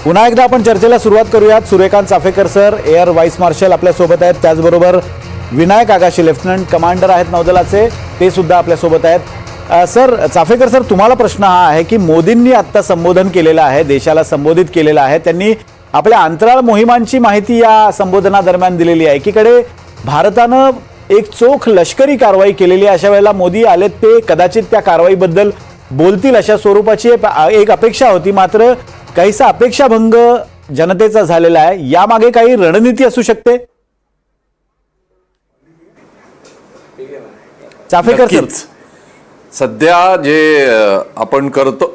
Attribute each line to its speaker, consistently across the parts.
Speaker 1: पुन्हा एकदा आपण चर्चेला सुरुवात करूयात। Suryakant Chaphekar sir air vice marshal आपल्या सोबत आहेत, त्याचबरोबर विनायक आगाशे लेफ्टनंट कमांडर आहेत नौदलाचे, ते सुद्धा आपल्या सोबत आहेत। सर चाफेकर सर, तुम्हाला प्रश्न हा आहे की मोदींनी आता संबोधन केलेलं आहे, देशाला संबोधित केलेलं आहे, त्यांनी आपल्या अंतराळ मोहिमांची माहिती या संबोधनादरम्यान दिलेली आहे। एकीकडे भारतानं एक चोख लष्करी कारवाई केलेली आहे, अशा वेळेला मोदी आलेत ते कदाचित त्या कारवाईबद्दल बोलतील अशा स्वरूपाची एक अपेक्षा होती, मात्र काहीसा अपेक्षाभंग जनतेचा झालेला आहे। यामागे काही रणनीती असू शकते? चाफेकर सर,
Speaker 2: सध्या जे आपण करतो,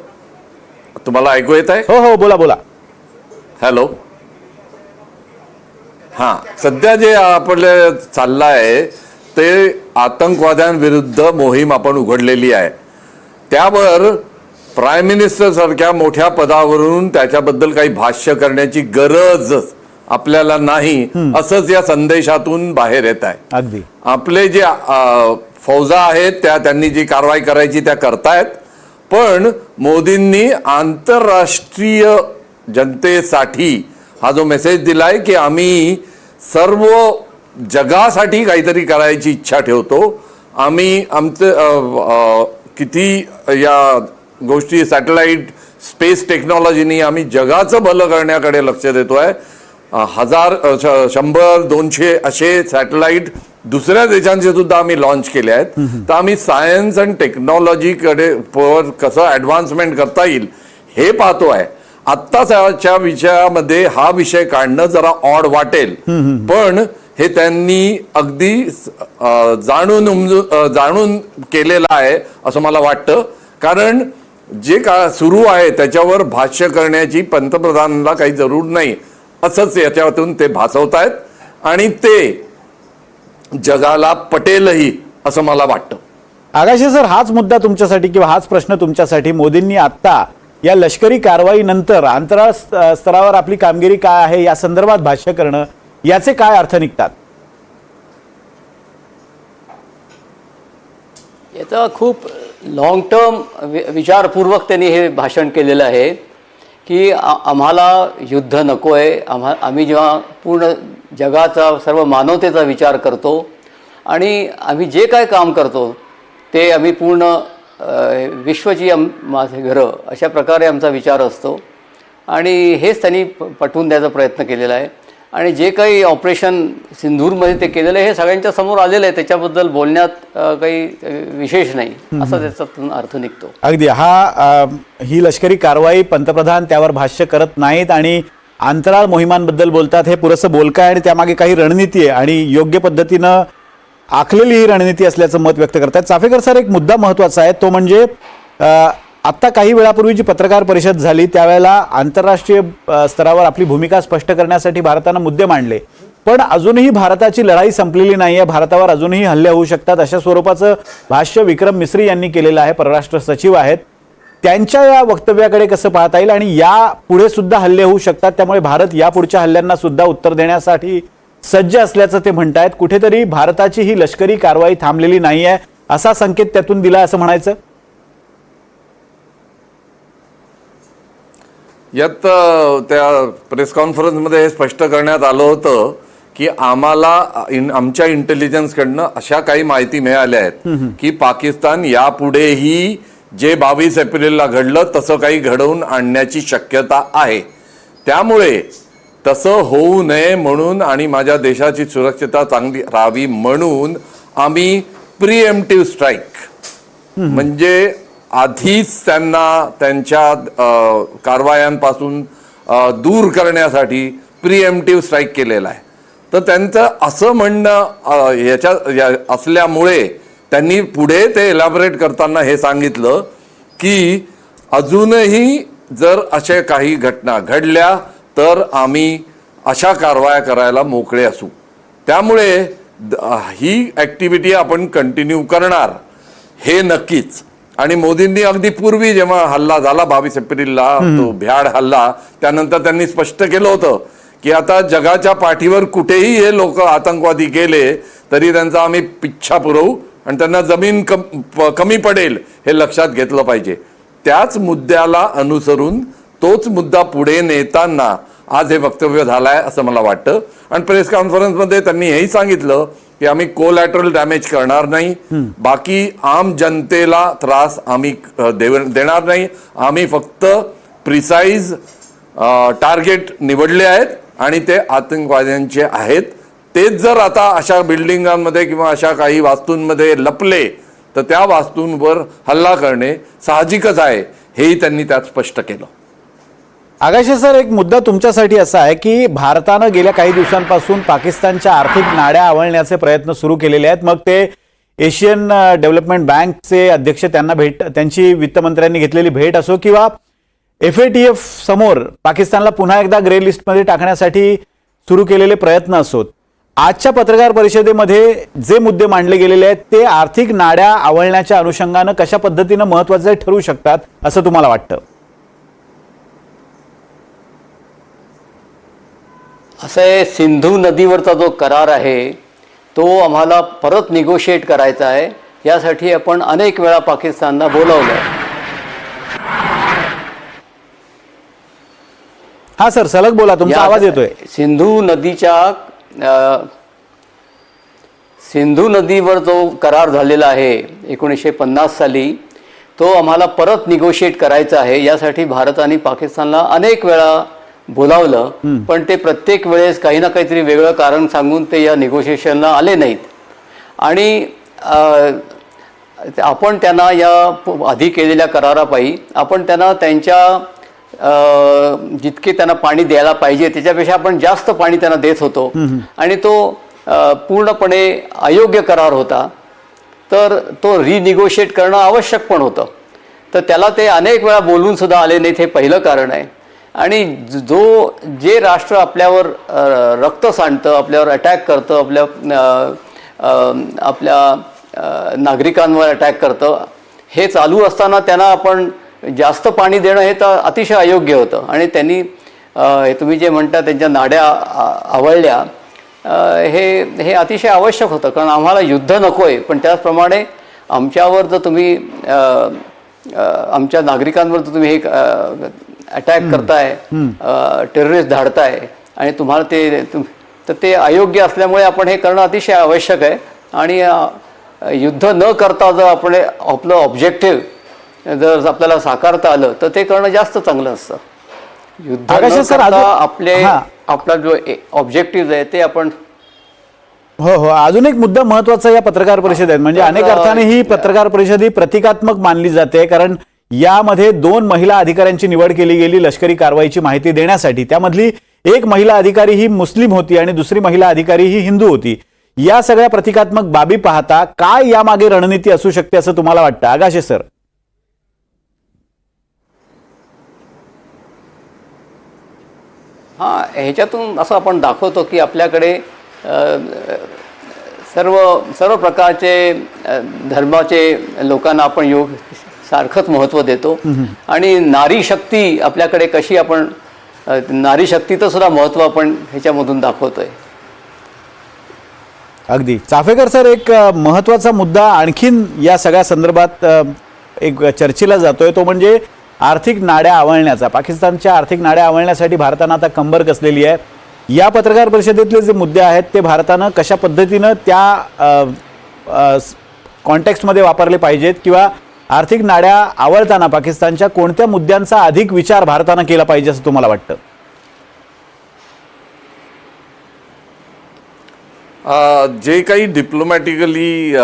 Speaker 2: तुम्हाला ऐकू येत आहे?
Speaker 1: हो हो, बोला बोला।
Speaker 2: हॅलो, हां, सध्या जे आपले चाललं आहे ते आतंकवाद्यांविरुद्ध मोहीम आपण उघडलेली आहे। त्यावर प्राईम मिनिस्टर सारख्या मोठ्या पदावरून त्याच्याबद्दल काही भाष्य करण्याची गरज आपल्याला नाही, असंच या संदेशातून बाहेर येत आहे।
Speaker 1: अगदी
Speaker 2: आपले जे फौजा आहेत त्यांनी जी कारवाई करायची त्या करतायत, पण मोदींनी आंतरराष्ट्रीय जनतेसाठी हा जो मेसेज दिलाय की आम्ही सर्व जगासाठी काहीतरी करायची इच्छा ठेवतो, आम्ही आमचं किती या गोष्टी सॅटेलाइट स्पेस टेक्नॉलॉजीनी आम्ही जगाचं भलं करण्याकडे लक्ष देतोय। 1000 100 200 असे सॅटेलाइट दुसऱ्या देशांचे सुद्धा आम्ही लॉन्च केले आहेत। तर आम्ही सायन्स अँड टेक्नॉलॉजीकडे कसं ॲडव्हान्समेंट करता येईल हे पाहतोय। आत्ताच्या विषयामध्ये हा विषय काढणं जरा ऑड वाटेल, पण हे त्यांनी अगदी जाणून केलेलं आहे असं मला वाटतं, कारण जे सुरू आहे त्याच्यावर भाष्य करण्याची पंतप्रधानांना काही जरूर नाही असंच याच्यातून ते भासवतायत, आणि ते जगाला पटेलही असं मला वाटतं।
Speaker 1: आगाशे सर, हाच मुद्दा तुमच्यासाठी किंवा हाच प्रश्न तुमच्यासाठी, मोदींनी आता या लष्करी कारवाई नंतर अंतराळ स्तरावर आपली कामगिरी काय आहे या संदर्भात भाष्य करणं, याचे काय अर्थ निघतात?
Speaker 3: याचा खूप लॉंग टर्म विचारपूर्वक त्यांनी हे भाषण केलेलं आहे की आम्हाला युद्ध नको आहे। आम्ही जेव्हा पूर्ण जगाचा सर्व मानवतेचा विचार करतो आणि आम्ही जे काय काम करतो ते आम्ही पूर्ण विश्वची माझे घरं अशा प्रकारे आमचा विचार असतो, आणि हेच त्यांनी पटवून द्यायचा प्रयत्न केलेला आहे। आणि जे काही ऑपरेशन सिंधूरमध्ये ते केलेलं आहे हे सगळ्यांच्या समोर आलेलं आहे, त्याच्याबद्दल बोलण्यात काही विशेष नाही असा त्याचा अर्थ निघतो।
Speaker 1: अगदी ही लष्करी कारवाई पंतप्रधान त्यावर भाष्य करत नाहीत आणि अंतराळ मोहिमांबद्दल बोलतात, हे पुरेसं बोलकं आहे आणि त्यामागे काही रणनीती आहे आणि योग्य पद्धतीनं आखलेली ही रणनीती असल्याचं मत व्यक्त करतात। चाफेकर सर, एक मुद्दा महत्त्वाचा आहे, तो म्हणजे आत्ता काही वेळापूर्वी जी पत्रकार परिषद झाली त्यावेळेला आंतरराष्ट्रीय स्तरावर आपली भूमिका स्पष्ट करण्यासाठी भारतानं मुद्दे मांडले, पण अजूनही भारताची लढाई संपलेली नाही आहे, भारतावर अजूनही हल्ले होऊ शकतात अशा स्वरूपाचं भाष्य विक्रम मिस्री यांनी केलेलं आहे, परराष्ट्र सचिव आहेत। त्यांच्या या वक्तव्याकडे कसं पाहता येईल, आणि या पुढे सुद्धा हल्ले होऊ शकतात, त्यामुळे भारत या पुढच्या हल्ल्यांना सुद्धा उत्तर देण्यासाठी सज्ज असल्याचं ते म्हणतायत। कुठेतरी भारताची ही लष्करी कारवाई थांबलेली नाही आहे असा संकेत त्यातून दिला असं म्हणायचं?
Speaker 2: यात त्या प्रेस कॉन्फरन्समध्ये हे स्पष्ट करण्यात आलं होतं की आम्हाला आमच्या इंटेलिजन्सकडनं अशा काही माहिती मिळाल्या आहेत की पाकिस्तान यापुढेही जे 22 एप्रिलला घडलं तसं काही घडवून आणण्याची शक्यता आहे। त्यामुळे तसं होऊ नये म्हणून आणि माझ्या देशाची सुरक्षितता चांगली राहावी म्हणून आम्ही प्रिएम्प्टिव्ह स्ट्राईक म्हणजे आधीच त्यांना त्यांच्या कारवायांपासून दूर करण्यासाठी प्रिएम्प्टिव्ह स्ट्राईक केलेला आहे। तर त्यांचं असं म्हणणं असल्यामुळे त्यांनी पुढे ते एलॅबोरेट करताना हे सांगितलं की अजूनही जर अशा काही घटना घडल्या तर आम्ही अशा कारवाया करायला मोकळे असू, त्यामुळे ही ॲक्टिव्हिटी आपण कंटिन्यू करणार हे नक्कीच। आणि मोदींनी अगदी पूर्वी जेव्हा हल्ला झाला 22 एप्रिलला तो भ्याड हल्ला, त्यानंतर त्यांनी स्पष्ट केलं होतं की आता जगाच्या पाठीवर कुठेही हे लोक आतंकवादी गेले तरी त्यांचा आम्ही पिच्छा पुरवू आणि त्यांना जमीन कमी पडेल हे लक्षात घेतलं पाहिजे। त्याच मुद्द्याला अनुसरून तोच मुद्दा पुढे नेताना आज हे वक्तव्य झालंय असं मला वाटतं. आणि प्रेस कॉन्फरन्समध्ये त्यांनी हेही सांगितलं की आम्ही कोलॅटरल डॅमेज करणार नाही, बाकी आम जनतेला त्रास आम्ही देणार नाही, आम्ही फक्त प्रिसाईज टार्गेट निवडले आहेत आणि ते आतंकवाद्यांचे आहेत. तेच जर आता अशा बिल्डिंगांमध्ये किंवा अशा काही वास्तूंमध्ये लपले तर त्या वास्तूंवर हल्ला करणे साहजिकच आहे, हेही त्यांनी त्यात स्पष्ट केलं.
Speaker 1: आगाशे सर, एक मुद्दा तुमच्यासाठी असा आहे की भारतानं गेल्या काही दिवसांपासून पाकिस्तानच्या आर्थिक नाड्या आवळण्याचे प्रयत्न सुरू केलेले आहेत. मग ते एशियन डेव्हलपमेंट बँकचे अध्यक्ष त्यांची वित्तमंत्र्यांनी घेतलेली भेट असो किंवा FATF समोर पाकिस्तानला पुन्हा एकदा ग्रे लिस्टमध्ये टाकण्यासाठी सुरू केलेले प्रयत्न असोत, आजच्या पत्रकार परिषदेमध्ये जे मुद्दे मांडले गेलेले आहेत ते आर्थिक नाड्या आवळण्याच्या अनुषंगानं कशा पद्धतीनं महत्त्वाचे ठरू शकतात असं तुम्हाला वाटतं?
Speaker 3: असं आहे, सिंधू नदीवरचा जो करार आहे तो आम्हाला परत निगोशिएट करायचा आहे. यासाठी आपण अनेक वेळा पाकिस्तानला बोलावलं.
Speaker 1: हा सर, सलग बोला, तुमचा आवाज येतोय.
Speaker 3: सिंधू नदीवर जो करार झालेला आहे 1950 साली, तो आम्हाला परत निगोशिएट करायचा आहे. यासाठी भारत आणि पाकिस्तानला अनेक वेळा बोलावलं, पण ते प्रत्येक वेळेस काही ना काहीतरी वेगळं कारण सांगून ते या निगोशिएशनला आले नाहीत. आणि आपण त्यांना या आधी केलेल्या करारापायी आपण त्यांना त्यांच्या जितके त्यांना पाणी द्यायला पाहिजे त्याच्यापेक्षा आपण जास्त पाणी त्यांना देत होतो आणि तो पूर्णपणे अयोग्य करार होता. तर तो रिनिगोशिएट करणं आवश्यक पण होतं. तर त्याला ते अनेक वेळा बोलून सुद्धा आले नाहीत, हे पहिलं कारण आहे. आणि जे राष्ट्र आपल्यावर रक्त सांडतं, आपल्यावर अटॅक करतं, आपल्या नागरिकांवर अटॅक करतं, हे चालू असताना त्यांना आपण जास्त पाणी देणं हे तर अतिशय अयोग्य होतं. आणि त्यांनी तुम्ही जे म्हणता त्यांच्या नाड्या आवळल्या, हे अतिशय आवश्यक होतं, कारण आम्हाला युद्ध नको आहे. पण त्याचप्रमाणे आमच्यावर जर तुम्ही आमच्या नागरिकांवर जर तुम्ही हे अटॅक करताय, टेररिस्ट धाडताय आणि तुम्हाला तर ते अयोग्य असल्यामुळे आपण हे करणं अतिशय आवश्यक आहे. आणि युद्ध न करता जर आपण आपलं ऑब्जेक्टिव्ह जर आपल्याला साकारता आलं तर ते करणं जास्त चांगलं असतं. युद्ध न करता आपला जो ऑब्जेक्टिव्ह आहे ते आपण.
Speaker 1: हो, अजून एक मुद्दा महत्वाचा या पत्रकार परिषदेत, म्हणजे अनेक अर्थाने ही पत्रकार परिषद ही प्रतिकात्मक मानली जाते, कारण यामध्ये 2 महिला अधिकाऱ्यांची निवड केली गेली लष्करी कारवाईची माहिती देण्यासाठी. त्यामधली एक महिला अधिकारी ही मुस्लिम होती आणि दुसरी महिला अधिकारी ही हिंदू होती. या सगळ्या प्रतिकात्मक बाबी पाहता काय यामागे रणनीती असू शकते असं तुम्हाला वाटतं, आगाशे सर?
Speaker 3: ह्याच्यातून असं आपण दाखवतो की आपल्याकडे सर्व प्रकारचे धर्माचे लोकांना आपण योग सारखंच महत्त्व देतो. आणि नारी शक्ती आपल्याकडे कशी, आपण नारी शक्तीचं सुद्धा महत्त्व आपण ह्याच्यामधून दाखवतोय.
Speaker 1: अगदी. चाफेकर सर, एक महत्त्वाचा मुद्दा आणखीन या सगळ्या संदर्भात एक चर्चेला जातोय, तो म्हणजे आर्थिक नाड्या आवळण्याचा. पाकिस्तानच्या आर्थिक नाड्या आवळण्यासाठी भारतानं आता कंबर कसलेली आहे. या पत्रकार परिषदेतले जे मुद्दे आहेत ते भारतानं कशा पद्धतीनं त्या कॉन्टेक्स्टमध्ये वापरले पाहिजेत, किंवा आर्थिक नाड्या आवळताना पाकिस्तानच्या कोणत्या मुद्द्यांचा अधिक विचार भारतानं केला पाहिजे असं तुम्हाला वाटतं?
Speaker 2: जे काही डिप्लोमॅटिकली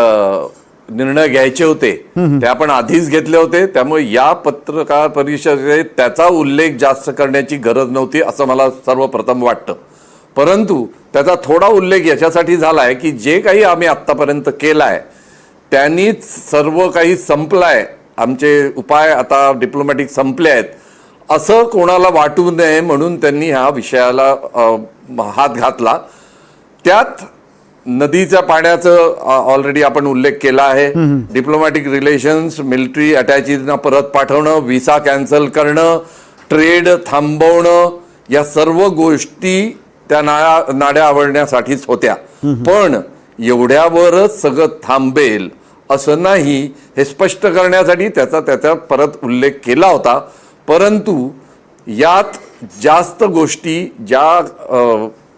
Speaker 2: निर्णय घ्यायचे होते ते आपण आधीच घेतले होते, त्यामुळे या पत्रकार परिषदेत त्याचा उल्लेख जास्त करण्याची गरज नव्हती असं मला सर्वप्रथम वाटतं. परंतु त्याचा थोडा उल्लेख याच्यासाठी झाला आहे की जे काही आम्ही आत्तापर्यंत केलं आहे त्यांनीच सर्व काही संपलं आहे, आमचे उपाय आता डिप्लोमॅटिक संपले आहेत असं कोणाला वाटू नये म्हणून त्यांनी ह्या विषयाला हात घातला. त्यात नदीच्या पाण्याचं ऑलरेडी आपण उल्लेख केला आहे. डिप्लोमॅटिक रिलेशन्स, मिलिटरी अटॅचीजना परत पाठवणं, व्हिसा कॅन्सल करणं, ट्रेड थांबवणं, या सर्व गोष्टी त्या नाड्या आवळण्यासाठीच होत्या. पण एवढ्यावरच सगळं थांबेल असं नाही हे स्पष्ट करण्यासाठी त्याचा परत उल्लेख केला होता. परंतु यात जास्त गोष्टी ज्या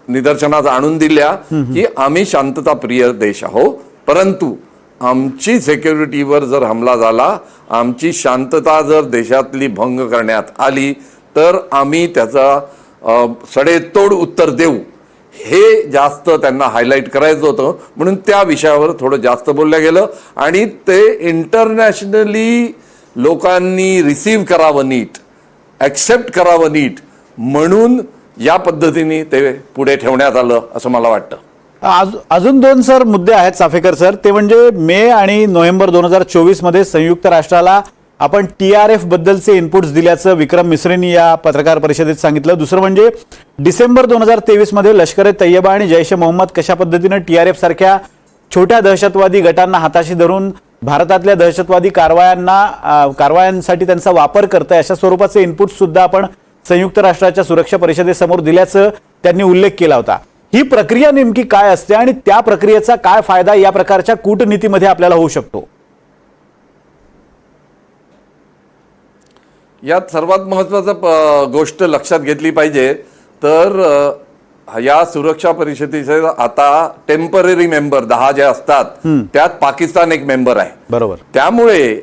Speaker 2: निदर्शनास आणून दिल्या की आम्ही शांतताप्रिय देश आहोत, परंतु आमची सिक्युरिटीवर जर हमला झाला, आमची शांतता जर देशातली भंग करण्यात आली तर आम्ही त्याचा सडेतोड उत्तर देऊ, हे जास्त त्यांना हायलाईट करायचं होतं. म्हणून त्या विषयावर थोडं जास्त बोललं गेलं आणि ते इंटरनॅशनली लोकांनी रिसीव्ह करावं नीट, ॲक्सेप्ट करावं नीट, म्हणून या पद्धतीने ते पुढे ठेवण्यात आलं असं मला वाटतं.
Speaker 1: अजून दोन सर मुद्दे आहेत चाफेकर सर, ते म्हणजे मे आणि नोव्हेंबर 2024 मध्ये संयुक्त राष्ट्राला आपण TRF बद्दलचे इनपुट्स दिल्याचं विक्रम मिस्रींनी या पत्रकार परिषदेत सांगितलं. दुसरं म्हणजे डिसेंबर 2023 मध्ये लष्कर ए तय्यबा आणि जैश ए मोहम्मद कशा पद्धतीनं TRF सारख्या छोट्या दहशतवादी गटांना हाताशी धरून भारतातल्या दहशतवादी कारवायांसाठी त्यांचा वापर करतंय, अशा स्वरूपाचे इनपुट सुद्धा आपण संयुक्त राष्ट्राच्या सुरक्षा परिषदेसमोर दिल्याचं त्यांनी उल्लेख केला होता. ही प्रक्रिया नेमकी काय असते आणि त्या प्रक्रियेचा काय फायदा या प्रकारच्या कूटनीतीमध्ये आपल्याला होऊ शकतो?
Speaker 2: यात सर्वात महत्त्वाचं गोष्ट लक्षात घेतली पाहिजे तर या सुरक्षा परिषदेचे आता टेम्पररी मेंबर 10 जे असतात त्यात पाकिस्तान एक मेंबर आहे.
Speaker 1: बरोबर.
Speaker 2: त्यामुळे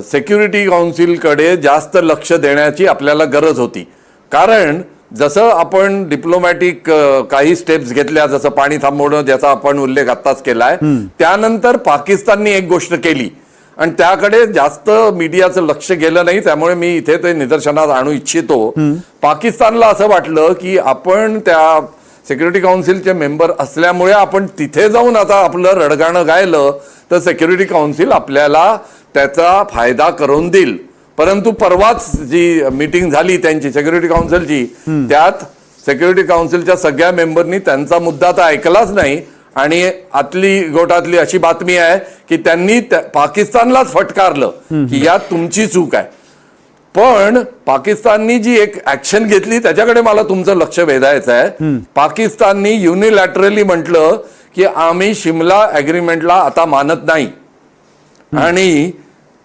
Speaker 2: सिक्युरिटी काउन्सिलकडे जास्त लक्ष देण्याची आपल्याला गरज होती. कारण जसं आपण डिप्लोमॅटिक काही स्टेप्स घेतल्या, जसं पाणी थांबवणं ज्याचा आपण उल्लेख आत्ताच केलाय, त्यानंतर पाकिस्ताननी एक गोष्ट केली आणि त्याकडे जास्त मीडियाचं लक्ष गेलं नाही. त्यामुळे मी इथे ते निदर्शनात आणू इच्छितो. पाकिस्तानला असं वाटलं की आपण त्या सिक्युरिटी काउन्सिलचे मेंबर असल्यामुळे आपण तिथे जाऊन आता आपलं रडगाणं गायलं तर सिक्युरिटी काउन्सिल आपल्याला त्याचा फायदा करून देईल. परंतु परवाच जी मीटिंग झाली त्यांची सिक्युरिटी काउन्सिलची, त्यात सिक्युरिटी काउन्सिलच्या सगळ्या मेंबरनी त्यांचा मुद्दा तर ऐकलाच नाही आणि आतली गोटातली अशी बातमी आहे की त्यांनी पाकिस्तानलाच फटकारलं की यात तुमची चूक आहे. पण पाकिस्ताननी जी एक ऍक्शन घेतली त्याच्याकडे मला तुमचं लक्ष वेधायचं आहे. पाकिस्ताननी युनिलॅटरली म्हटलं की आम्ही शिमला अग्रीमेंटला आता मानत नाही. आणि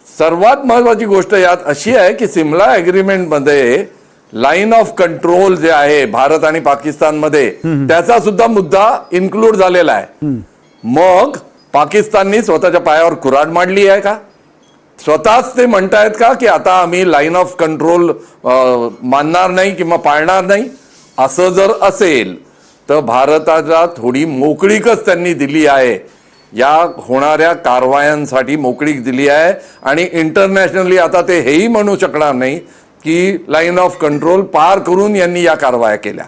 Speaker 2: सर्वात महत्वाची गोष्ट यात अशी आहे की सिमला अग्रीमेंट मध्ये लाईन ऑफ कंट्रोल जे आहे भारत आणि पाकिस्तानमध्ये, त्याचा सुद्धा मुद्दा इन्क्लूड झालेला आहे. मग पाकिस्ताननी स्वतःच्या पायावर कुऱ्हाड मांडली आहे का? स्वतःच ते म्हणतायत का की आता आम्ही लाईन ऑफ कंट्रोल मानणार नाही किंवा पाळणार नाही? असं जर असेल तर भारताला थोडी मोकळीकच त्यांनी दिली आहे, या होणाऱ्या कारवायांसाठी मोकळीक दिली आहे. आणि इंटरनॅशनली आता ते हेही म्हणू शकणार नाही की लाईन ऑफ कंट्रोल पार करून यांनी या कारवाया केल्या.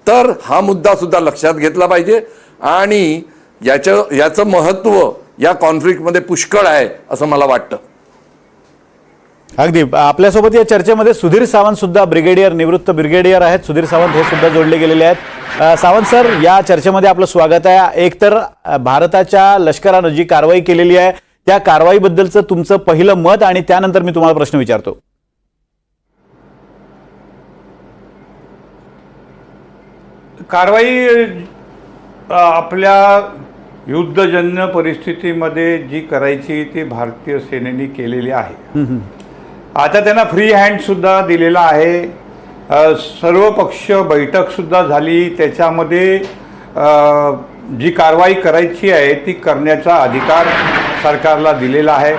Speaker 2: तर हा मुद्दा सुद्धा लक्षात घेतला पाहिजे आणि याचं महत्त्व या कॉन्फ्लिक्टमध्ये पुष्कळ आहे असं मला वाटतं.
Speaker 1: अगदी. आपल्यासोबत या चर्चेमध्ये सुधीर सावंत सुद्धा ब्रिगेडियर, निवृत्त ब्रिगेडियर आहेत. सुधीर सावंत हे सुद्धा जोडले गेलेले आहेत. सावंत सर, या चर्चेमध्ये आपलं स्वागत आहे. एकतर भारताच्या लष्करानं जी कारवाई केलेली आहे त्या कारवाईबद्दलचं तुमचं पहिलं मत आणि त्यानंतर मी तुम्हाला प्रश्न विचारतो.
Speaker 4: कारवाई आपल्या युद्धजन्य परिस्थितीमध्ये जी करायची ती भारतीय सेनेने केलेली आहे. आता त्यांना फ्री हँड सुद्धा दिलेला आहे. सर्वपक्ष बैठक सुद्धा झाली, त्याच्यामध्ये जी कारवाई करायची आहे ती करण्याचा अधिकार सरकारला दिलेला आहे.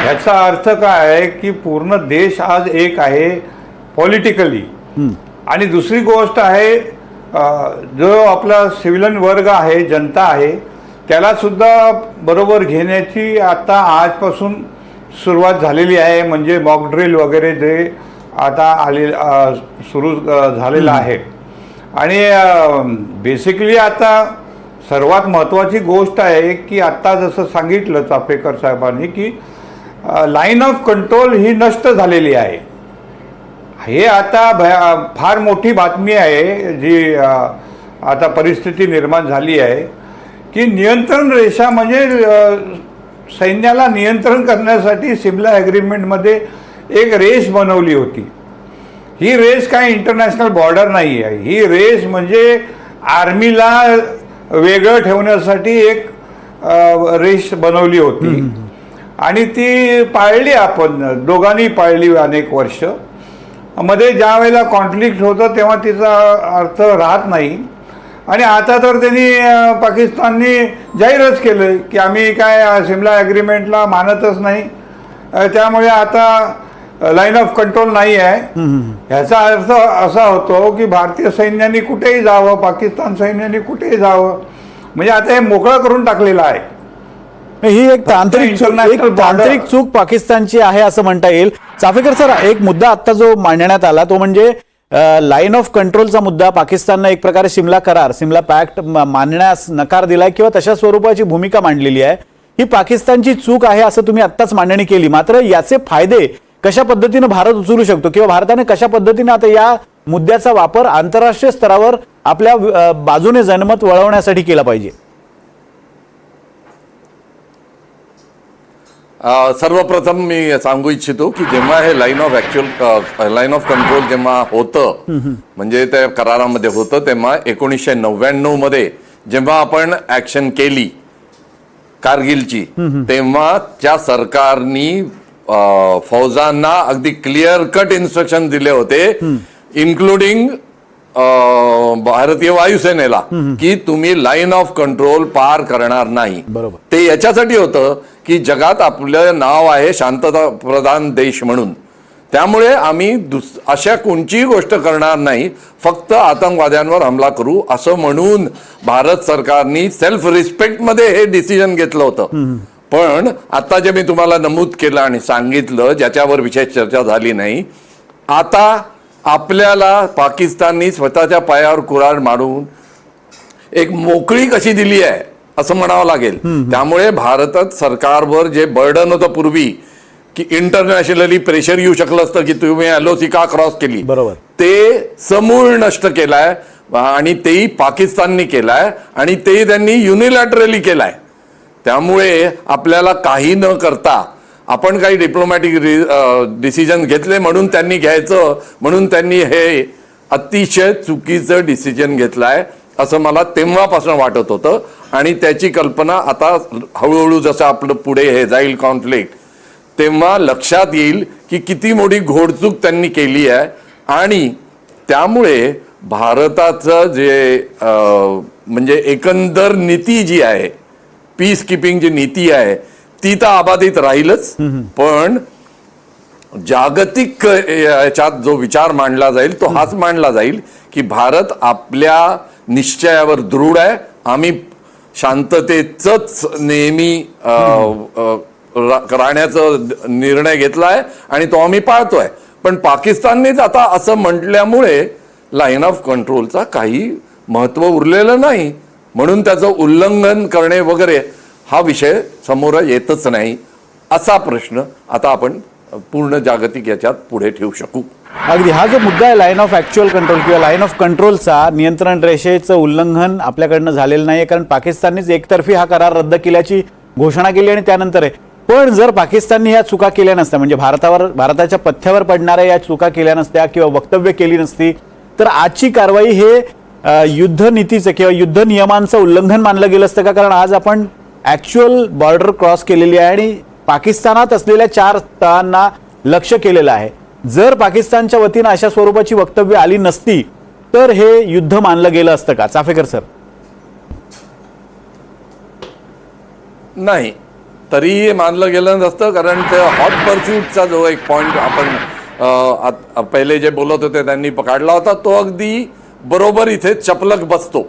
Speaker 4: याचा अर्थ काय आहे की पूर्ण देश आज एक आहे पॉलिटिकली. आणि दुसरी गोष्ट आहे, जो आपला सिव्हिलन वर्ग आहे, जनता आहे, त्याला सुद्धा बरोबर घेण्याची आता आजपासून सुरुवात झालेली आहे. म्हणजे मॉक ड्रिल वगैरे जे आता सुरू झालेलं आहे. आणि बेसिकली आता सर्वात महत्त्वाची गोष्ट आहे की आत्ता जसं सांगितलं चाफेकर साहेबांनी की लाईन ऑफ कंट्रोल ही नष्ट झालेली आहे. हे आता फार मोठी बातमी आहे जी आता परिस्थिती निर्माण झाली आहे की नियंत्रण रेषा म्हणजे सैन्याला नियंत्रण करण्यासाठी सिमला ॲग्रीमेंटमध्ये एक रेस बनवली होती. ही रेस काय इंटरनॅशनल बॉर्डर नाही आहे. ही रेस म्हणजे आर्मीला वेगळं ठेवण्यासाठी एक रेस बनवली होती आणि ती पाळली, आपण दोघांनी पाळली अनेक वर्ष. मध्ये ज्या वेळेला कॉन्फ्लिक्ट होतं तेव्हा तिचा अर्थ राहत नाही. आणि आता तर त्यांनी पाकिस्ताननी जाहीरच केलं की आम्ही काय सिमला ॲग्रीमेंटला मानतच नाही, त्यामुळे आता लाईन ऑफ कंट्रोल नाही आहे. ह्याचा अर्थ असा होतो की भारतीय सैन्याने कुठेही जावं, पाकिस्तान सैन्याने कुठेही जावं, म्हणजे आता हे मोकळं करून टाकलेलं आहे.
Speaker 1: ही एक
Speaker 4: international
Speaker 1: तांत्रिक चूक पाकिस्तानची आहे असं म्हणता येईल. चाफेकर सर, एक मुद्दा आता जो मांडण्यात आला तो म्हणजे लाईन ऑफ कंट्रोलचा मुद्दा. पाकिस्ताननं एक प्रकारे सिमला पॅक्ट मानण्यास नकार दिलाय किंवा तशा स्वरूपाची भूमिका मांडलेली आहे. ही पाकिस्तानची चूक आहे असं तुम्ही आत्ताच मांडणी केली. मात्र याचे फायदे कशा पद्धतीनं भारत उचलू शकतो किंवा भारताने कशा पद्धतीनं आता या मुद्द्याचा वापर आंतरराष्ट्रीय स्तरावर आपल्या बाजूने जनमत वळवण्यासाठी केला पाहिजे?
Speaker 2: सर्वप्रथम मी सांगू इच्छितो की जेव्हा हे लाईन ऑफ कंट्रोल जेव्हा होतं, म्हणजे त्या करारामध्ये होतं, तेव्हा 1999 मध्ये जेव्हा आपण ऍक्शन केली कारगिलची, तेव्हा त्या सरकारनी फौजांना अगदी क्लिअर कट इन्स्ट्रक्शन दिले होते, इन्क्लुडिंग भारतीय वायुसेनेला, की तुम्ही लाईन ऑफ कंट्रोल पार करणार नाही.
Speaker 1: बरोबर.
Speaker 2: ते याच्यासाठी होतं की जगात आपलं नाव आहे शांतता प्रधान देश म्हणून. त्यामुळे आम्ही अशा कोणतीही गोष्ट करणार नाही, फक्त आतंकवाद्यांवर हमला करू असं म्हणून भारत सरकारनी सेल्फ रिस्पेक्ट मध्ये हे डिसिजन घेतलं होतं. पण आता जे मी तुम्हाला नमूद केलं आणि सांगितलं, ज्याच्यावर विशेष चर्चा झाली नाही, आता आपल्याला पाकिस्ताननी स्वतःच्या पायावर कुऱ्हाड मारून एक मोकळी कशी दिली आहे असं म्हणावं लागेल. त्यामुळे भारतात सरकारवर जे बर्डन होतं पूर्वी की इंटरनॅशनली प्रेशर येऊ शकलं असतं की तुम्ही LOC का क्रॉस केली,
Speaker 1: बरोबर,
Speaker 2: ते समूळ नष्ट केलाय आणि तेही पाकिस्ताननी केलाय आणि तेही त्यांनी युनिलॅटरली केलाय. त्यामुळे आपल्याला काही न करता आपण काही डिप्लोमॅटिक डिसिजन घेतले म्हणून त्यांनी घ्यायचं, म्हणून त्यांनी हे अतिशय चुकीचं डिसिजन घेतलाय असं मला तेव्हापासून वाटत होतं. आणि त्याची कल्पना आता हळूहळू जसं आपलं पुढे हे जाईल कॉन्फ्लिक्ट, तेव्हा लक्षात येईल की किती मोठी घोडचूक त्यांनी केली आहे. आणि त्यामुळे भारताचं जे म्हणजे एकंदर नीती जी आहे, पीस किपिंग जी नीती आहे, ती तर अबाधित राहीलच, पण जागतिक याच्यात जो विचार मांडला जाईल तो हाच मांडला जाईल की भारत आपल्या निश्चयावर दृढ आहे. आम्ही शांततेच नेहमी राहण्याचा निर्णय घेतलाय आणि तो आम्ही पाळतोय. पण पाकिस्ताननेच आता असं म्हटल्यामुळे लाईन ऑफ कंट्रोलचा काही महत्व उरलेलं नाही, म्हणून त्याचं उल्लंघन करणे वगैरे हा विषय समोर येतच नाही. असा प्रश्न आता आपण पूर्ण जागतिक याच्यात पुढे ठेवू शकू.
Speaker 1: अगदी हा जो मुद्दा आहे लाईन ऑफ ऍक्च्युअल कंट्रोल किंवा लाईन ऑफ कंट्रोलचा, नियंत्रण रेषेचं उल्लंघन आपल्याकडनं झालेलं नाही, कारण पाकिस्ताननेच एकतर्फी हा करार रद्द केल्याची घोषणा केली आणि त्यानंतर आहे. पण जर पाकिस्तानने या चुका केल्या नसत्या, म्हणजे भारताच्या पथ्यावर पडणाऱ्या या चुका केल्या नसत्या किंवा वक्तव्य केली नसती, तर आजची कारवाई हे युद्ध नीतीचं किंवा युद्ध नियमांचं उल्लंघन मानलं गेलं असतं का? कारण आज आपण ऍक्च्युअल बॉर्डर क्रॉस केलेली आहे आणि पाकिस्तानात असलेल्या 4 तळांना लक्ष्य केलेलं आहे. जर पाकिस्तानच्या वतीनं अशा स्वरूपाची वक्तव्य आली नसती तर हे युद्ध मानलं गेलं असतं का? चाफेकर सर.
Speaker 2: नाही, तरी मानलं गेलं नसतं, कारण ते हॉट परस्यूटचा जो एक पॉइंट आपण पहिले जे बोलत होते त्यांनी पकडला होता, तो अगदी बरोबर इथे चपलक बसतो.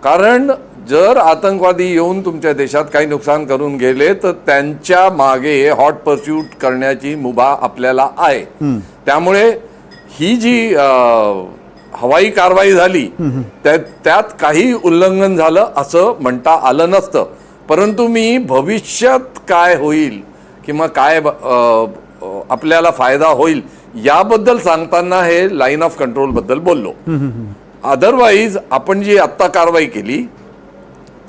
Speaker 2: कारण जर आतंकवादी येऊन तुमच्या देशात काही नुकसान करून गेले तर त्यांच्या मागे हॉट परस्यूट करण्याची मुभा आपल्याला आहे. त्यामुळे ही जी हवाई कारवाई झाली त्यात काही उल्लंघन झालं असं म्हणता आलं नसतं. परंतु मी भविष्यात काय होईल किंवा काय आपल्याला फायदा होईल याबद्दल सांगताना हे लाईन ऑफ कंट्रोल बद्दल बोललो. अदरवाईज आपण जी आत्ता कारवाई केली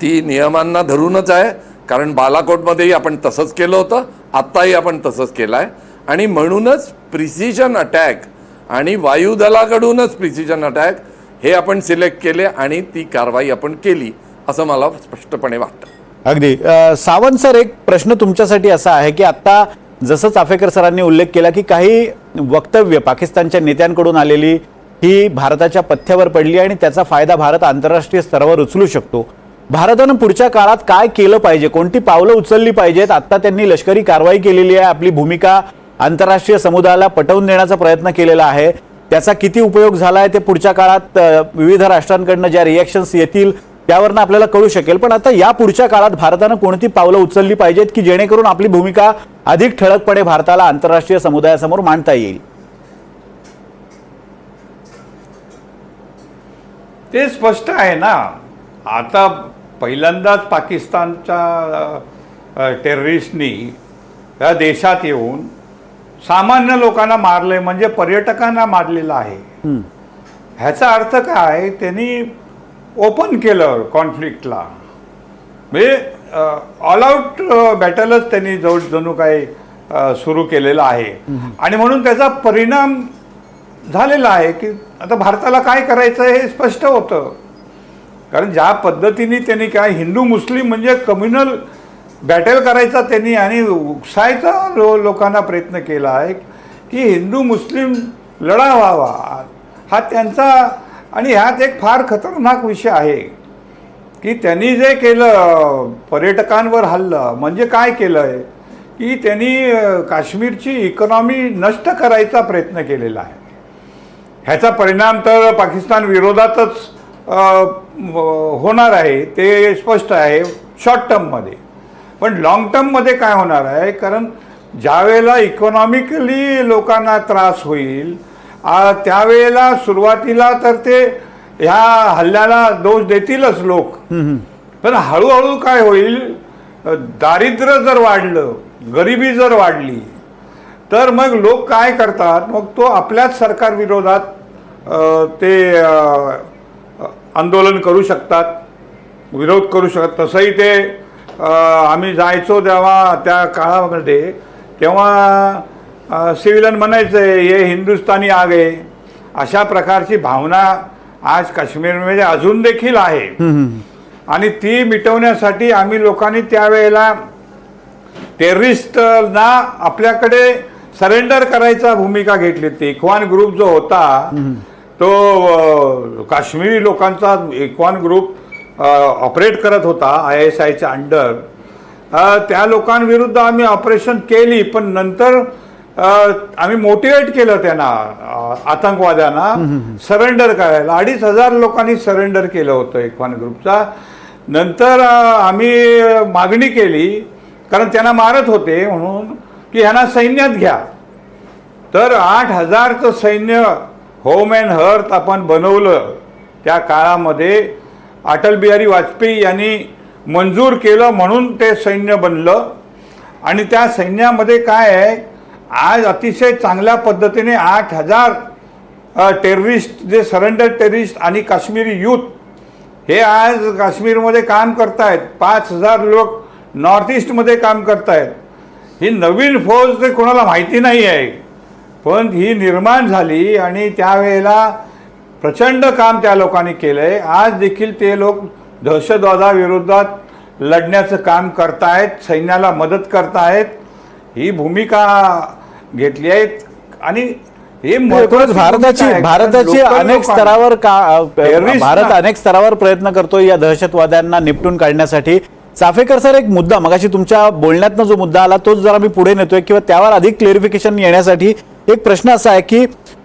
Speaker 2: ती नियमांना धरूनच आहे, कारण बालाकोटमध्येही आपण तसंच केलं होतं, आत्ताही आपण तसंच केलं आहे. आणि म्हणूनच प्रिसिजन अटॅक आणि वायुदलाकडूनच प्रिसिजन अटॅक हे आपण सिलेक्ट केले आणि ती कारवाई आपण केली असं मला स्पष्टपणे वाटतं.
Speaker 1: अगदी. सावंत सर, एक प्रश्न तुमच्यासाठी असा आहे की आता जसं चाफेकर सरांनी उल्लेख केला की काही वक्तव्य पाकिस्तानच्या नेत्यांकडून आलेली ही भारताच्या पथ्यावर पडली आणि त्याचा फायदा भारत आंतरराष्ट्रीय स्तरावर उचलू शकतो. भारतानं पुढच्या काळात काय केलं पाहिजे, कोणती पावलं उचलली पाहिजेत? आता त्यांनी लष्करी कारवाई केलेली आहे, आपली भूमिका आंतरराष्ट्रीय समुदायाला पटवून देण्याचा प्रयत्न केलेला आहे. त्याचा किती उपयोग झालाय ते पुढच्या काळात विविध राष्ट्रांकडनं ज्या रिॲक्शन्स येतील त्यावरनं आपल्याला कळू शकेल. पण आता या पुढच्या काळात भारतानं कोणती पावलं उचलली पाहिजेत की जेणेकरून आपली भूमिका अधिक ठळकपणे भारताला आंतरराष्ट्रीय समुदायासमोर मांडता येईल?
Speaker 4: ते स्पष्ट आहे ना. आता पहिल्यांदाच पाकिस्तानच्या टेररिस्टनी या देशात येऊन सामान्य लोकांना मारले, म्हणजे पर्यटकांना मारलेलं आहे. ह्याचा अर्थ काय? त्यांनी ओपन केलं कॉन्फ्लिक्टला, म्हणजे ऑल आउट बॅटलच त्यांनी जणू काही सुरू केलेलं आहे. आणि म्हणून त्याचा परिणाम झालेला आहे की आता भारताला काय करायचं हे स्पष्ट होतं. कारण ज्या पद्धतीने त्यांनी काय हिंदू मुस्लिम म्हणजे कम्युनल बॅटल करायचा त्यांनी आणि उकसायचा लोकांना प्रयत्न केला आहे की हिंदू मुस्लिम लढा व्हावा, हा त्यांचा. आणि ह्यात एक फार खतरनाक विषय आहे की त्यांनी जे केलं पर्यटकांवर हल्लं, म्हणजे काय केलं आहे की त्यांनी काश्मीरची इकॉनॉमी नष्ट करायचा प्रयत्न केलेला आहे. ह्याचा परिणाम तर पाकिस्तान विरोधातच होणार आहे, ते स्पष्ट आहे शॉर्ट टर्ममध्ये. पण लॉंग टर्ममध्ये काय होणार आहे? कारण ज्यावेळेला इकॉनॉमिकली लोकांना त्रास होईल त्यावेळेला सुरुवातीला तर ते ह्या हल्ल्याला दोष देतीलच लोक. पण हळूहळू काय होईल, दारिद्र्य जर वाढलं, गरिबी जर वाढली तर मग लोक काय करतात, मग तो आपल्याच सरकार विरोधात ते आंदोलन करू शकतात, विरोध करू शकतात. तसंही ते आम्ही जायचो तेव्हा त्या काळामध्ये तेव्हा सिव्हिलन म्हणायचं ये हिंदुस्तानी आ गए, अशा प्रकारची भावना आज काश्मीरमध्ये अजून देखील आहे. आणि ती मिटवण्यासाठी आम्ही लोकांनी त्यावेळेला टेररिस्टना आपल्याकडे सरेंडर करायचा भूमिका घेतली होती. इख्वान ग्रुप जो होता तो काश्मीरी लोकांचा इख्वान ग्रुप ऑपरेट करत होता ISIच्या अंडर. त्या लोकांविरुद्ध आम्ही ऑपरेशन केली, पण नंतर आम्ही मोटिवेट केलं त्यांना, आतंकवाद्यांना सरेंडर करायला. 2,500 लोकांनी सरेंडर केलं होतं इख्वान ग्रुपचा. नंतर आम्ही मागणी केली, कारण त्यांना मारत होते म्हणून, की ह्यांना सैन्यात घ्या. तर 8,000चं सैन्य होम अँड हर्थ आपण बनवलं त्या काळामध्ये. अटल बिहारी वाजपेयी यांनी मंजूर केलं म्हणून ते सैन्य बनलं. आणि त्या सैन्यामध्ये काय आहे, आज अतिशय चांगल्या पद्धतीने 8,000 टेररिस्ट, जे सरेंडर टेररिस्ट आणि काश्मीरी यूथ हे आज काश्मीरमध्ये काम करतायत. 5,000 लोक नॉर्थ ईस्टमध्ये काम करतायत. ही नवीन फौज ते कोणाला माहिती नाही आहे, पण ही निर्माण झाली आणि त्यावेळेला प्रचंड काम त्या लोकांनी केलं आहे. आज देखील ते लोक दहशतवादाविरोधात लढण्याचं काम करतायत, सैन्याला मदत करतायत, ही भूमिका घेतली आहेत. आणि हे
Speaker 1: भारताची अनेक स्तरावर भारत अनेक स्तरावर प्रयत्न करतोय या दहशतवाद्यांना निपटून काढण्यासाठी. चाफेकर सर, एक मुद्दा मगाशी तुमच्या बोलण्यातनं जो मुद्दा आला तोच जरा मी पुढे नेतोय किंवा त्यावर अधिक क्लेरिफिकेशन येण्यासाठी एक प्रश्न असा आहे की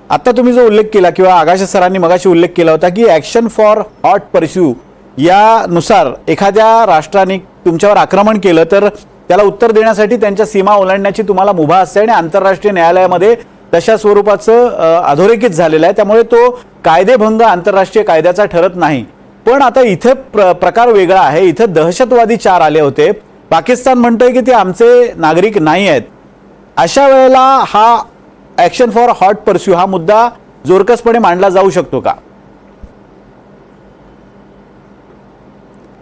Speaker 1: आता तुम्ही जो उल्लेख केला किंवा आकाश सरांनी मगाशी उल्लेख केला होता की ॲक्शन फॉर हॉट परस्यू यानुसार एखाद्या राष्ट्राने तुमच्यावर आक्रमण केलं तर त्याला उत्तर देण्यासाठी त्यांच्या सीमा ओलांडण्याची तुम्हाला मुभा असते आणि आंतरराष्ट्रीय न्यायालयामध्ये तशा स्वरूपाचं अधोरेखित झालेलं आहे. त्यामुळे तो कायदेभंग आंतरराष्ट्रीय कायद्याचा ठरत नाही. पण आता इथे प्रकार वेगळा आहे. इथे दहशतवादी 4 आले होते. पाकिस्तान म्हणतोय की ते आमचे नागरिक नाही आहेत. अशा वेळेला हा ॲक्शन फॉर हॉट परस्यू हा मुद्दा जोरकसपणे मांडला जाऊ शकतो का?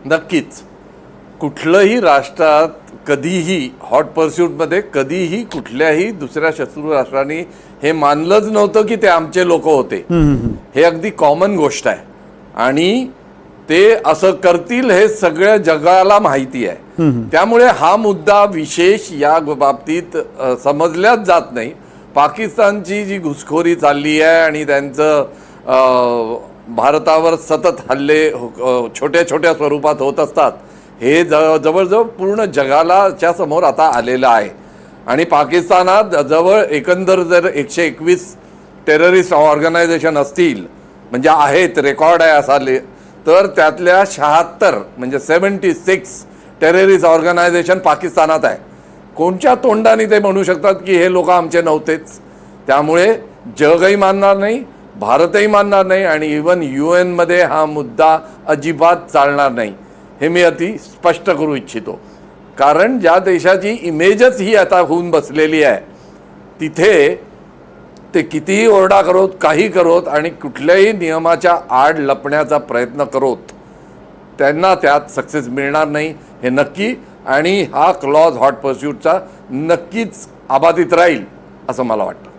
Speaker 2: नक्कीच. कुठलंही राष्ट्रात कधीही हॉट परस्यूटमध्ये कधीही कुठल्याही दुसऱ्या शत्रू राष्ट्राने हे मानलंच नव्हतं की ते आमचे लोक होते. हे अगदी कॉमन गोष्ट आहे आणि ते असं करतील हे सगळ्या जगाला माहिती आहे. त्यामुळे हा मुद्दा विशेष या बाबतीत समजल्याच जात नाही. पाकिस्तानची जी घुसखोरी चालली आहे आणि त्यांचं भारतावर सतत हल्ले छोट्या छोट्या स्वरूपात होत असतात, हे जवळजवळ पूर्ण जगालाच्या समोर आता आलेलं आहे. आणि पाकिस्तानात जवळ एकंदर जर 121 टेररिस्ट ऑर्गनायझेशन असतील, म्हणजे आहेत, रेकॉर्ड आहे असा, तर त्यातल्या 76 म्हणजे 76 टेररिस्ट ऑर्गनायझेशन पाकिस्तानात आहे. कोणत्या तोंडाने ते म्हणू शकतात की हे लोक आमचे नव्हतेच? त्यामुळे जगही मानणार नाही, भारतही मानणार नाही आणि इवन UN मध्ये हा मुद्दा अजिबात चालणार नाही, हे मी अति स्पष्ट करू इच्छितो. कारण ज्या देशाची इमेजच ही आता होऊन बसलेली आहे, तिथे ते कितीही ओरडा करोत, काही करोत आणि कुठल्याही नियमाच्या आड लपण्याचा प्रयत्न करोत, त्यांना त्यात सक्सेस मिळणार नाही, हे नक्की. आणि हा क्लॉज हॉट पर्स्यूटचा नक्कीच अबाधित राहील असं मला वाटतं.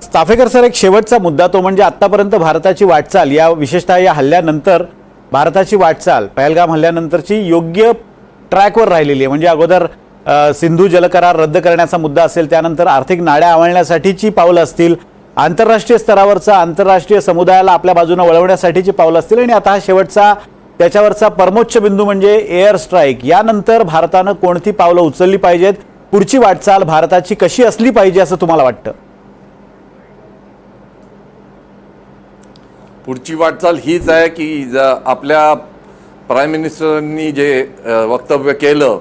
Speaker 1: चाफेकर सर, एक शेवटचा मुद्दा, तो म्हणजे आतापर्यंत भारताची वाटचाल, या विशेषतः या हल्ल्यानंतर भारताची वाटचाल, पहलगाम हल्ल्यानंतरची योग्य ट्रॅकवर राहिलेली आहे. म्हणजे अगोदर सिंधू जलकरार रद्द करण्याचा मुद्दा असेल, त्यानंतर आर्थिक नाड्या आवळण्यासाठीची पावलं असतील, आंतरराष्ट्रीय स्तरावरचा आंतरराष्ट्रीय समुदायाला आपल्या बाजूने वळवण्यासाठीची पावलं असतील, आणि आता हा शेवटचा त्याच्यावरचा परमोच्च बिंदू म्हणजे एअर स्ट्राईक. यानंतर भारतानं कोणती पावलं उचलली पाहिजेत? पुढची वाटचाल भारताची कशी असली पाहिजे असं तुम्हाला वाटतं?
Speaker 2: पुढची वाटचाल हीच आहे की आपल्या प्राईम मिनिस्टरांनी जे वक्तव्य केलं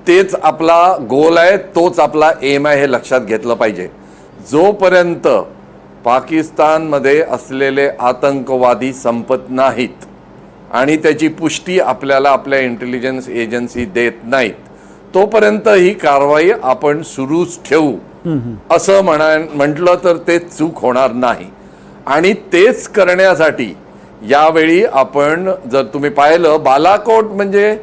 Speaker 2: तेच आपला गोल आहे, तोच आपला एम आहे, हे लक्षात घेतलं पाहिजे. जोपर्यंत पाकिस्तानमध्ये असलेले आतंकवादी संपत नाहीत आणि त्याची पुष्टी आपल्याला आपल्या इंटेलिजन्स एजन्सी देत नाहीत, तोपर्यंत ही कारवाई आपण सुरूच ठेवू असं म्हटलं तर ते चूक होणार नाही. आणि तेच करण्यासाठी यावेळी आपण, जर तुम्ही पाहिलं, बालाकोट म्हणजे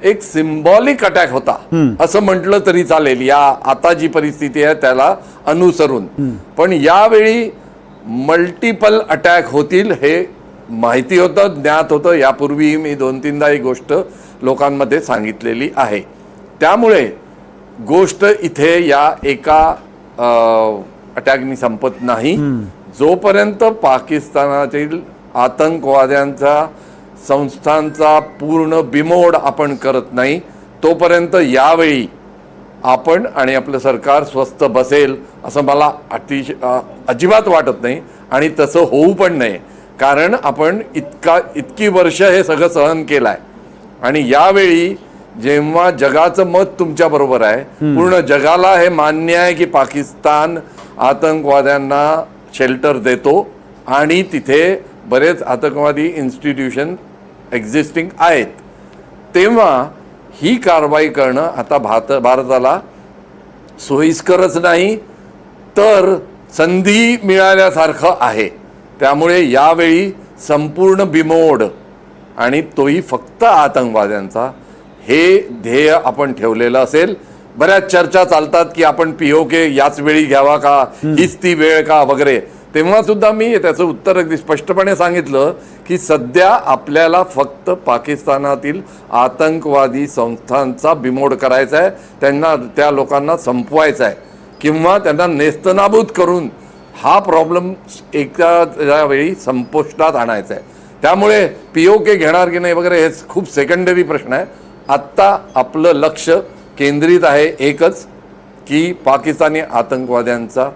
Speaker 2: एक सिम्बॉलिक अटॅक होता असं म्हटलं तरी चालेल, या आता जी परिस्थिती आहे त्याला अनुसरून. पण यावेळी मल्टिपल अटॅक होतील हे माहिती होतं, ज्ञात होतं. यापूर्वीही मी 2-3दा ही गोष्ट लोकांमध्ये सांगितलेली आहे. त्यामुळे गोष्ट इथे या एका अटॅकनी संपत नाही. जोपर्यंत पाकिस्तानातील आतंकवाद्यांचा संस्थांचा पूर्ण बिमोड आपण करत नाही, तोपर्यंत यावेळी आपण आणि आपलं सरकार स्वस्थ बसेल असं मला अजिबात वाटत नाही. आणि तसं होऊ पण नाही, कारण आपण इतकी वर्ष हे सगळं सहन केलं आहे. आणि यावेळी जेव्हा जगाचं मत तुमच्याबरोबर आहे, पूर्ण जगाला हे मान्य आहे की पाकिस्तान आतंकवाद्यांना शेल्टर देतो आणि तिथे बरेच आतंकवादी इन्स्टिट्यूशन एक्झिस्टिंग आहेत, तेव्हा ही कारवाई करणं आता भारताला सोयीस्करच नाही तर संधी मिळाल्यासारखं आहे. त्यामुळे यावेळी संपूर्ण बिमोड आणि तोही फक्त आतंकवाद्यांचा, हे ध्येय आपण ठेवलेलं असेल. बऱ्याच चर्चा चालतात की आपण POK याच वेळी घ्यावा का, हीच ती वेळ का वगैरे. तेव्हा सुद्धा मी त्याचं उत्तर अगदी स्पष्टपणे सांगितलं की सध्या आपल्याला फक्त पाकिस्तानातील आतंकवादी संस्थांचा बिमोड करायचा आहे, त्यांना, त्या लोकांना संपवायचा आहे किंवा त्यांना नेस्तनाबूत करून हा प्रॉब्लेम एका वेळी संपुष्टात आणायचा आहे. त्यामुळे POK घेणार की नाही वगैरे हे खूप सेकंडरी प्रश्न आहे. आत्ता आपलं लक्ष केंद्रित आहे एकच, की पाकिस्तानी आतंकवाद्यांचा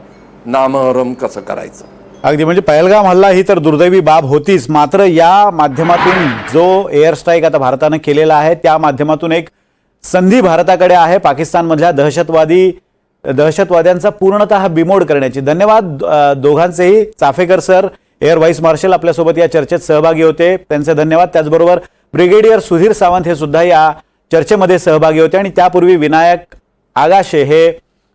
Speaker 2: नामहरम कसं करायचं.
Speaker 1: अगदी, म्हणजे पहलगाम हल्ला ही तर दुर्दैवी बाब होतीच, मात्र या माध्यमातून जो एअर स्ट्राईक आता भारतानं केलेला आहे त्या माध्यमातून एक संधी भारताकडे आहे पाकिस्तानमधल्या दहशतवाद्यांचा पूर्णतः बिमोड करण्याची. धन्यवाद दोघांचेही. Chaphekar sir, air vice marshal, आपल्यासोबत या चर्चेत सहभागी होते, त्यांचे धन्यवाद. त्याचबरोबर ब्रिगेडियर सुधीर सावंत हे सुद्धा या चर्चेमध्ये सहभागी होते. आणि त्यापूर्वी विनायक आगाशे हे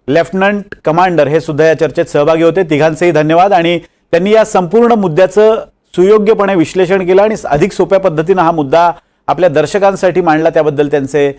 Speaker 1: लेफ्टनंट कमांडर हे सुद्धा या चर्चेत सहभागी होते. तिघांचेही धन्यवाद. आणि त्यांनी या संपूर्ण मुद्द्याचं सुयोग्यपणे विश्लेषण केलं आणि अधिक सोप्या पद्धतीनं हा मुद्दा आपल्या दर्शकांसाठी मांडला, त्याबद्दल त्यांचे